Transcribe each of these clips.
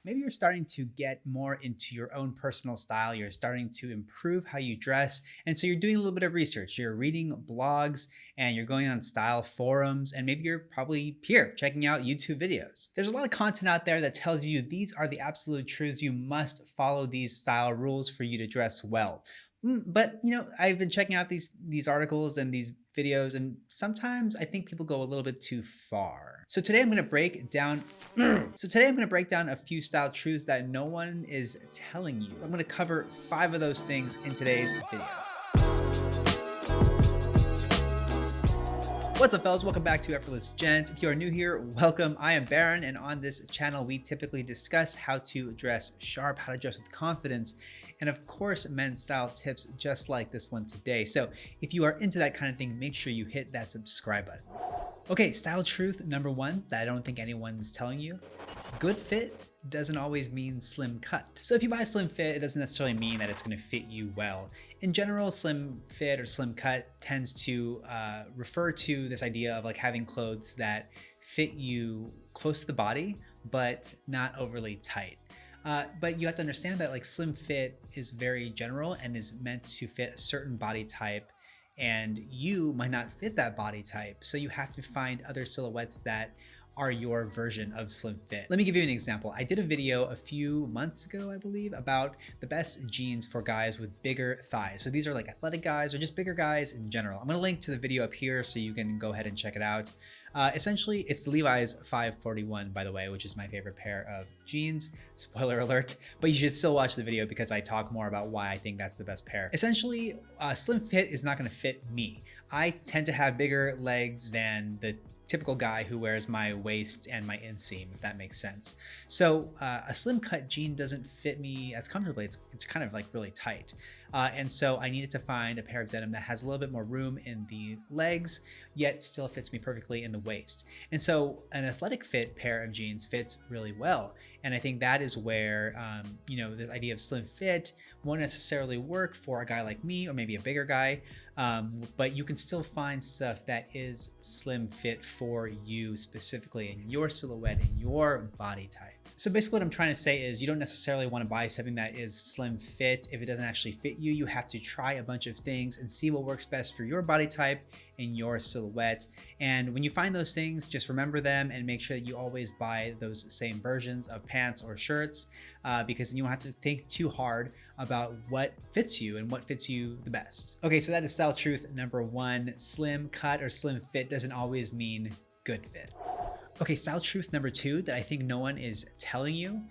Maybe you're starting to get more into your own personal style. You're starting to improve how you dress. And so you're doing a little bit of research. You're reading blogs and you're going on style forums. And maybe you're probably here checking out YouTube videos. There's a lot of content out there that tells you these are the absolute truths. You must follow these style rules for you to dress well. But I've been checking out these articles and these videos, and sometimes I think people go a little bit too far. So today I'm going to break down. A few style truths that no one is telling you. I'm going to cover 5 of those things in today's video. What's up, fellas? Welcome back to Effortless Gent. If you are new here, welcome. I am Baron, and on this channel, we typically discuss how to dress sharp, how to dress with confidence, and of course, men's style tips just like this one today. So if you are into that kind of thing, make sure you hit that subscribe button. Okay, style truth number 1 that I don't think anyone's telling you. Good fit doesn't always mean slim cut. So if you buy a slim fit, it doesn't necessarily mean that it's going to fit you well. In general, slim fit or slim cut tends to refer to this idea of like having clothes that fit you close to the body, but not overly tight. But you have to understand that like slim fit is very general and is meant to fit a certain body type, and you might not fit that body type. So you have to find other silhouettes that are your version of slim fit. Let me give you an example. I did a video a few months ago, I believe, about the best jeans for guys with bigger thighs. So these are like athletic guys or just bigger guys in general. I'm gonna link to the video up here so you can go ahead and check it out. Essentially, it's the Levi's 541, by the way, which is my favorite pair of jeans. Spoiler alert, but you should still watch the video because I talk more about why I think that's the best pair. Essentially, slim fit is not gonna fit me. I tend to have bigger legs than the typical guy who wears my waist and my inseam, if that makes sense. So a slim cut jean doesn't fit me as comfortably. It's kind of like really tight. And so I needed to find a pair of denim that has a little bit more room in the legs, yet still fits me perfectly in the waist. And so an athletic fit pair of jeans fits really well. And I think that is where, this idea of slim fit won't necessarily work for a guy like me or maybe a bigger guy, but you can still find stuff that is slim fit for you specifically in your silhouette, in your body type. So basically what I'm trying to say is you don't necessarily want to buy something that is slim fit if it doesn't actually fit you. You have to try a bunch of things and see what works best for your body type and your silhouette. And when you find those things, just remember them and make sure that you always buy those same versions of pants or shirts, because then you don't have to think too hard about what fits you and what fits you the best. Okay, so that is style truth number 1. Slim cut or slim fit doesn't always mean good fit. Okay, style truth number 2 that I think no one is telling you.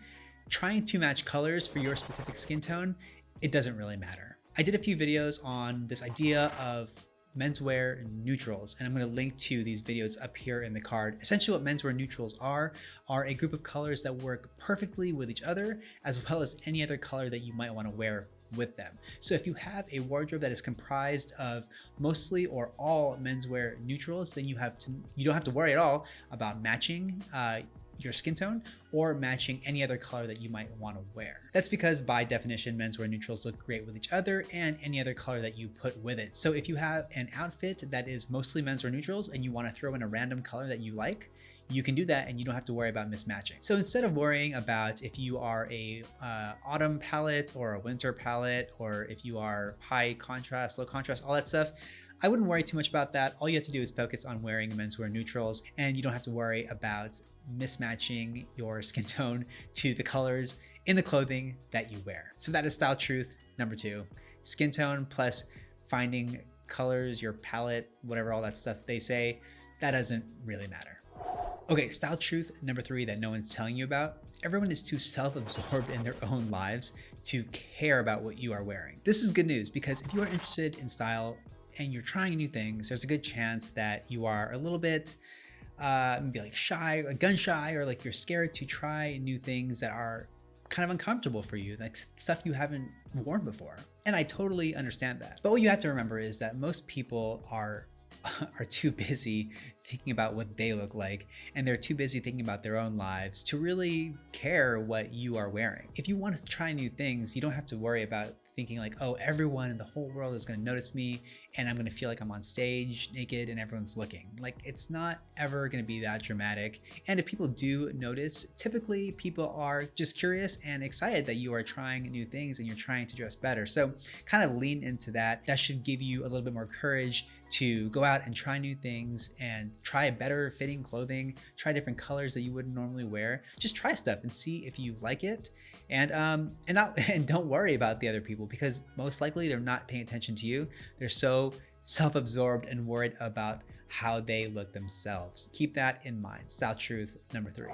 Trying to match colors for your specific skin tone, it doesn't really matter. I did a few videos on this idea of menswear neutrals, and I'm going to link to these videos up here in the card. Essentially what menswear neutrals are a group of colors that work perfectly with each other, as well as any other color that you might want to wear with them. So if you have a wardrobe that is comprised of mostly or all menswear neutrals, then you don't have to worry at all about matching your skin tone or matching any other color that you might want to wear. That's because by definition, menswear neutrals look great with each other and any other color that you put with it. So if you have an outfit that is mostly menswear neutrals and you want to throw in a random color that you like, you can do that and you don't have to worry about mismatching. So instead of worrying about if you are a autumn palette or a winter palette, or if you are high contrast, low contrast, all that stuff, I wouldn't worry too much about that. All you have to do is focus on wearing menswear neutrals, and you don't have to worry about mismatching your skin tone to the colors in the clothing that you wear. So that is style truth number 2. Skin tone plus finding colors, your palette, whatever all that stuff they say, that doesn't really matter. Okay, style truth number 3 that no one's telling you about. Everyone is too self-absorbed in their own lives to care about what you are wearing. This is good news because if you are interested in style and you're trying new things, there's a good chance that you are a little bit maybe like shy, like gun shy, or like you're scared to try new things that are kind of uncomfortable for you, like stuff you haven't worn before. And I totally understand that. But what you have to remember is that most people are too busy thinking about what they look like, and they're too busy thinking about their own lives to really care what you are wearing. If you want to try new things, you don't have to worry about thinking like, oh, everyone in the whole world is going to notice me and I'm going to feel like I'm on stage naked and everyone's looking. Like, it's not ever going to be that dramatic. And if people do notice, typically people are just curious and excited that you are trying new things and you're trying to dress better. So kind of lean into that. That should give you a little bit more courage to go out and try new things and try better fitting clothing, try different colors that you wouldn't normally wear. Just try stuff and see if you like it. And don't worry about the other people, because most likely they're not paying attention to you. They're so self-absorbed and worried about how they look themselves. Keep that in mind. Style truth number 3.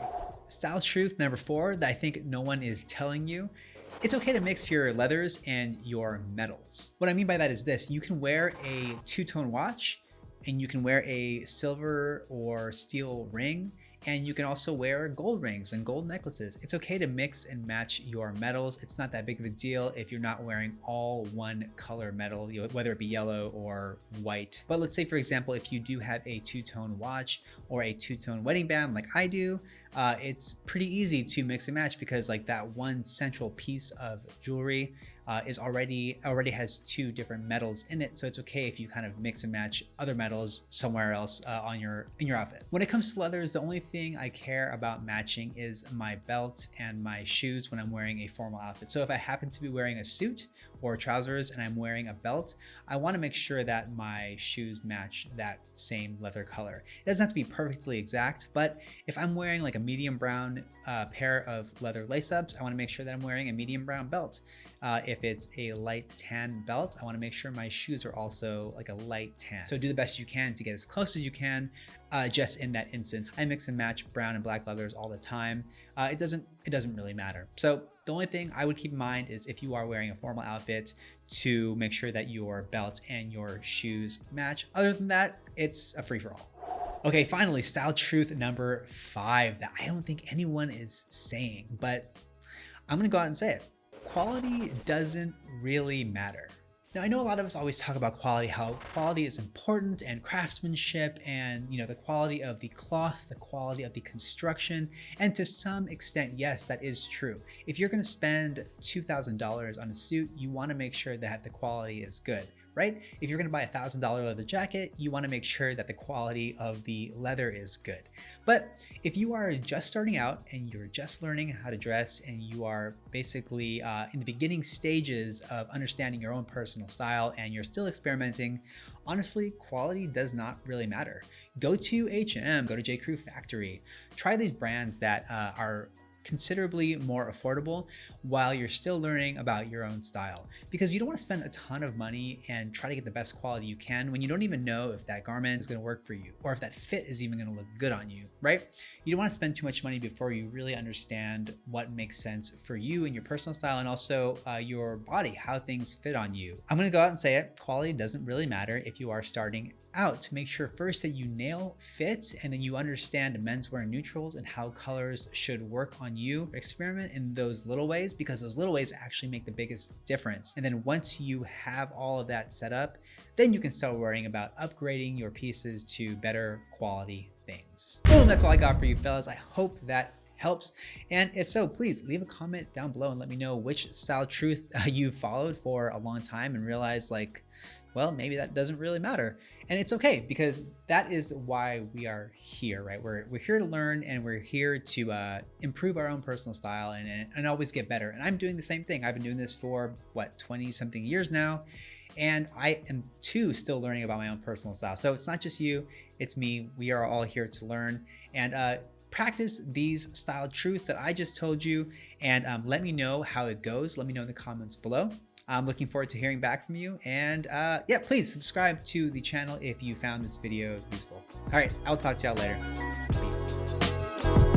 Style truth number 4 that I think no one is telling you: it's okay to mix your leathers and your metals. What I mean by that is this: you can wear a two-tone watch and you can wear a silver or steel ring, and you can also wear gold rings and gold necklaces. It's okay to mix and match your metals. It's not that big of a deal if you're not wearing all one color metal, whether it be yellow or white. But let's say, for example, if you do have a two-tone watch or a two-tone wedding band like I do, it's pretty easy to mix and match, because like that one central piece of jewelry is already has 2 different metals in it. So it's okay if you kind of mix and match other metals somewhere else in your outfit. When it comes to leathers, the only thing I care about matching is my belt and my shoes when I'm wearing a formal outfit. So if I happen to be wearing a suit or trousers and I'm wearing a belt, I want to make sure that my shoes match that same leather color. It doesn't have to be perfectly exact, but if I'm wearing like a medium brown pair of leather lace-ups, I want to make sure that I'm wearing a medium brown belt. If it's a light tan belt, I want to make sure my shoes are also like a light tan. So do the best you can to get as close as you can. Just in that instance, I mix and match brown and black leathers all the time. It doesn't really matter. So the only thing I would keep in mind is if you are wearing a formal outfit, to make sure that your belt and your shoes match. Other than that, it's a free-for-all. Okay, finally, style truth number 5 that I don't think anyone is saying, but I'm gonna go out and say it. Quality doesn't really matter. Now, I know a lot of us always talk about quality, how quality is important, and craftsmanship, and the quality of the cloth, the quality of the construction, and to some extent, yes, that is true. If you're going to spend $2,000 on a suit, you want to make sure that the quality is good, right? If you're going to buy a $1,000 leather jacket, you want to make sure that the quality of the leather is good. But if you are just starting out and you're just learning how to dress, and you are basically in the beginning stages of understanding your own personal style and you're still experimenting, honestly, quality does not really matter. Go to H&M, go to J. Crew Factory, try these brands that are considerably more affordable while you're still learning about your own style, because you don't want to spend a ton of money and try to get the best quality you can when you don't even know if that garment is going to work for you or if that fit is even going to look good on you, right? You don't want to spend too much money before you really understand what makes sense for you and your personal style, and also your body, how things fit on you. I'm going to go out and say it. Quality doesn't really matter if you are starting out. Make sure first that you nail fit, and then you understand menswear and neutrals and how colors should work on you. Experiment in those little ways, because those little ways actually make the biggest difference. And then once you have all of that set up, then you can start worrying about upgrading your pieces to better quality things. Boom, that's all I got for you, fellas. I hope that helps, and if so, please leave a comment down below and let me know which style truth you've followed for a long time and realize, like, well, maybe that doesn't really matter. And it's okay, because that is why we are here, right? We're here to learn, and we're here to improve our own personal style and always get better. And I'm doing the same thing. I've been doing this for 20 something years now, and I am too still learning about my own personal style. So it's not just you, it's me. We are all here to learn and practice these style truths that I just told you, and let me know how it goes. Let me know in the comments below. I'm looking forward to hearing back from you, and yeah, please subscribe to the channel if you found this video useful. All right, I'll talk to y'all later. Peace.